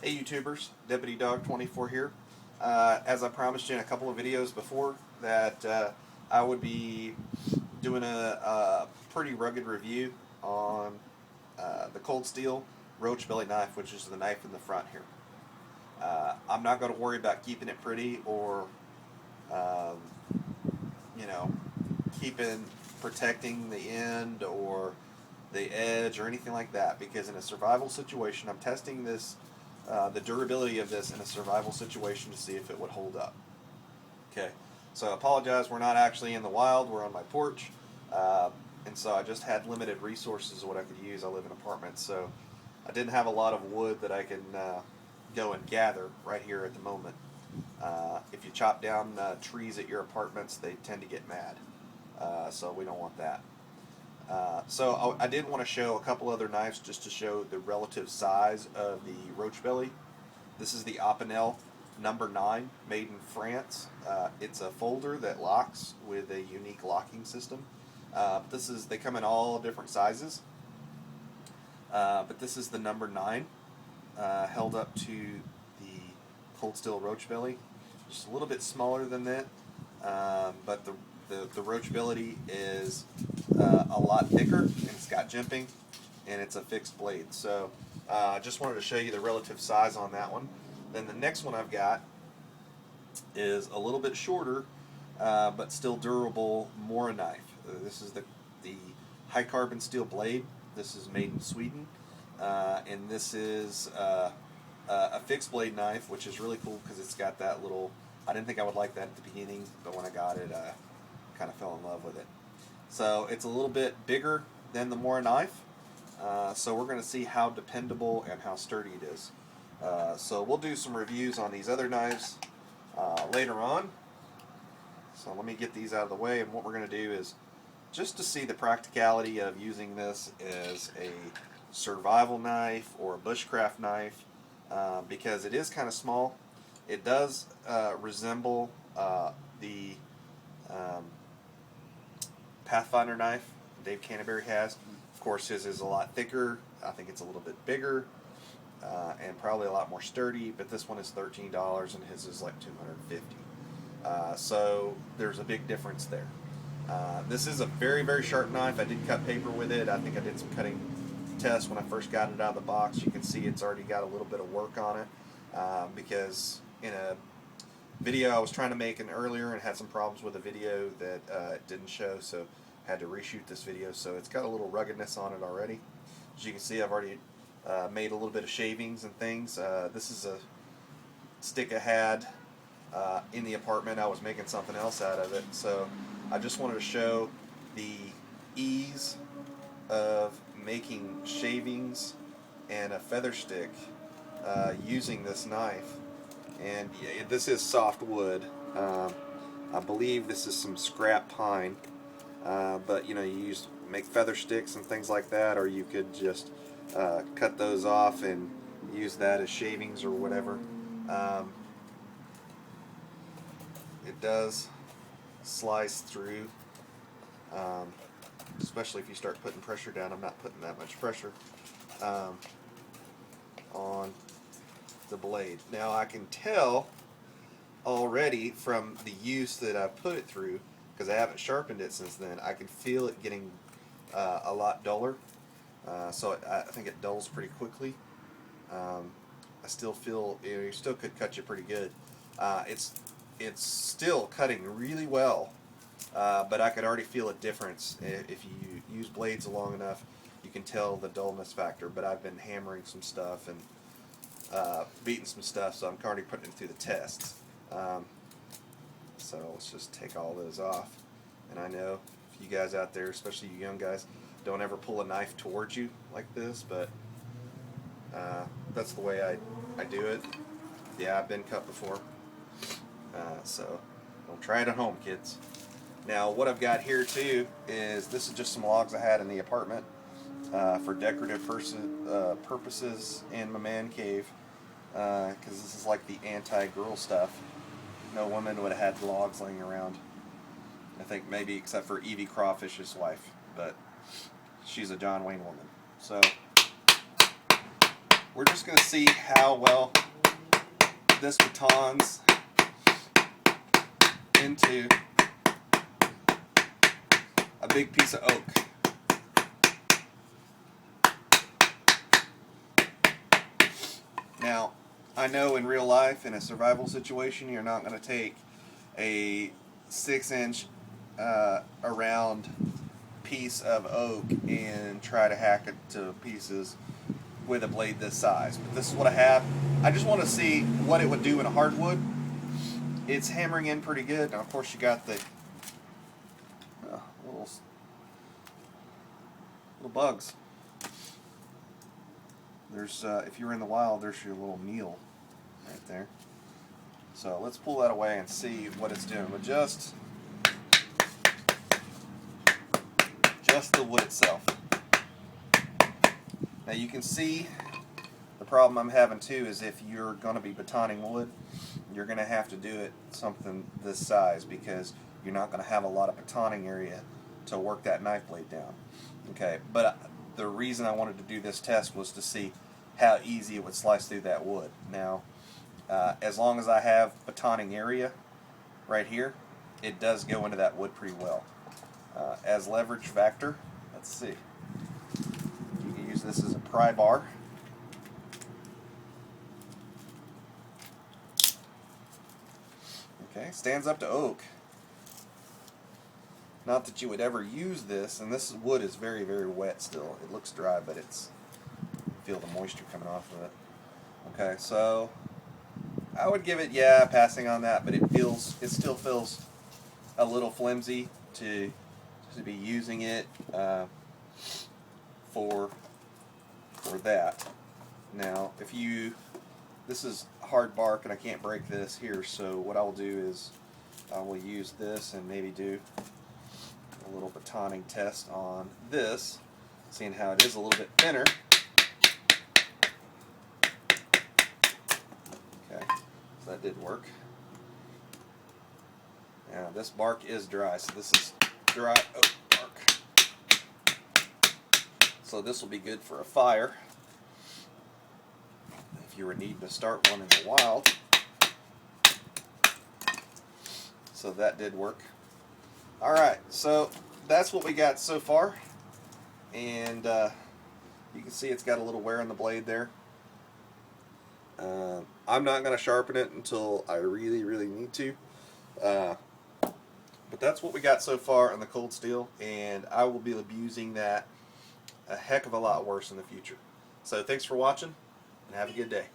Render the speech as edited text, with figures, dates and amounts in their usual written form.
Hey YouTubers, Deputy Dog 24 here. As I promised you in a couple of videos before that I would be doing a pretty rugged review on the Cold Steel Roach Belly knife, which is the knife in the front here. I'm not going to worry about keeping it pretty or you know, protecting the end or the edge or anything like that, because in a survival situation I'm testing this the durability of this in a survival situation to see if it would hold up. Okay, so I apologize, we're not actually in the wild, we're on my porch, and so I just had limited resources of what I could use. I live in apartments, so I didn't have a lot of wood that I can go and gather right here at the moment. If you chop down trees at your apartments, they tend to get mad, so we don't want that. So I did want to show a couple other knives just to show the relative size of the Roach Belly. This is the Opinel number 9, made in France. It's a folder that locks with a unique locking system. They come in all different sizes, but this is the number 9 held up to the Cold Steel Roach Belly. Just a little bit smaller than that, but the Roach Belly is a lot thicker, and it's got jimping, and it's a fixed blade. So I just wanted to show you the relative size on that one. Then the next one I've got is a little bit shorter, but still durable Mora knife. This is the high carbon steel blade. This is made in Sweden, and this is a fixed blade knife, which is really cool because it's got that little. I didn't think I would like that at the beginning, but when I got it, I kind of fell in love with it. So it's a little bit bigger than the Mora knife, so we're going to see how dependable and how sturdy it is. So we'll do some reviews on these other knives later on. So let me get these out of the way, and what we're going to do is just to see the practicality of using this as a survival knife or a bushcraft knife, because it is kind of small. It does resemble the Pathfinder knife Dave Canterbury has. Of course, his is a lot thicker. I think it's a little bit bigger and probably a lot more sturdy, but this one is $13 and his is like $250. So there's a big difference there. This is a very, very sharp knife. I did cut paper with it. I think I did some cutting tests when I first got it out of the box. You can see it's already got a little bit of work on it because in a video I was trying to make earlier and had some problems with the video that it didn't show, so I had to reshoot this video. So it's got a little ruggedness on it already. As you can see, I've already made a little bit of shavings and things. This is a stick I had in the apartment. I was making something else out of it, so I just wanted to show the ease of making shavings and a feather stick using this knife. And yeah, this is soft wood. I believe this is some scrap pine, but you know, you make feather sticks and things like that, or you could just cut those off and use that as shavings or whatever. It does slice through, especially if you start putting pressure down. I'm not putting that much pressure on the blade. Now I can tell already from the use that I've put it through, because I haven't sharpened it since then, I can feel it getting a lot duller. So I think it dulls pretty quickly. I still feel, you know, you still could cut you pretty good. It's still cutting really well, but I could already feel a difference. If you use blades long enough, you can tell the dullness factor. But I've been hammering some stuff and beating some stuff, so I'm already putting it through the tests. So let's just take all those off. And I know if you guys out there, especially you young guys, don't ever pull a knife towards you like this, but that's the way I do it. Yeah, I've been cut before, so don't try it at home, kids. Now what I've got here too is, this is just some logs I had in the apartment for decorative purposes in my man cave, because this is like the anti-girl stuff. No woman would have had logs laying around, I think, maybe except for Evie Crawfish's wife, but she's a John Wayne woman. So we're just going to see how well this batons into a big piece of oak. Now, I know in real life, in a survival situation, you're not going to take a 6-inch around piece of oak and try to hack it to pieces with a blade this size. But this is what I have. I just want to see what it would do in a hardwood. It's hammering in pretty good. Now, of course, you got the little bugs. There's, if you were in the wild, there's your little meal right there. So let's pull that away and see what it's doing. But just the wood itself. Now you can see the problem I'm having too is if you're going to be batoning wood, you're going to have to do it something this size because you're not going to have a lot of batoning area to work that knife blade down. Okay, but the reason I wanted to do this test was to see how easy it would slice through that wood. Now, as long as I have batoning area right here, it does go into that wood pretty well. As leverage factor, let's see. You can use this as a pry bar. Okay, stands up to oak. Not that you would ever use this, and this wood is very, very wet still. It looks dry, but it's, feel the moisture coming off of it. Okay, so I would give it, yeah, passing on that, but it still feels a little flimsy to be using it for that. Now, this is hard bark and I can't break this here, so what I'll do is I will use this and maybe do a little batoning test on this, seeing how it is a little bit thinner. Okay, so that did work. Now this bark is dry, so this is dry oak bark. So this will be good for a fire if you were needing to start one in the wild. So that did work. Alright, so that's what we got so far, and you can see it's got a little wear on the blade there. I'm not going to sharpen it until I really, really need to, but that's what we got so far on the cold steel, and I will be abusing that a heck of a lot worse in the future. So thanks for watching, and have a good day.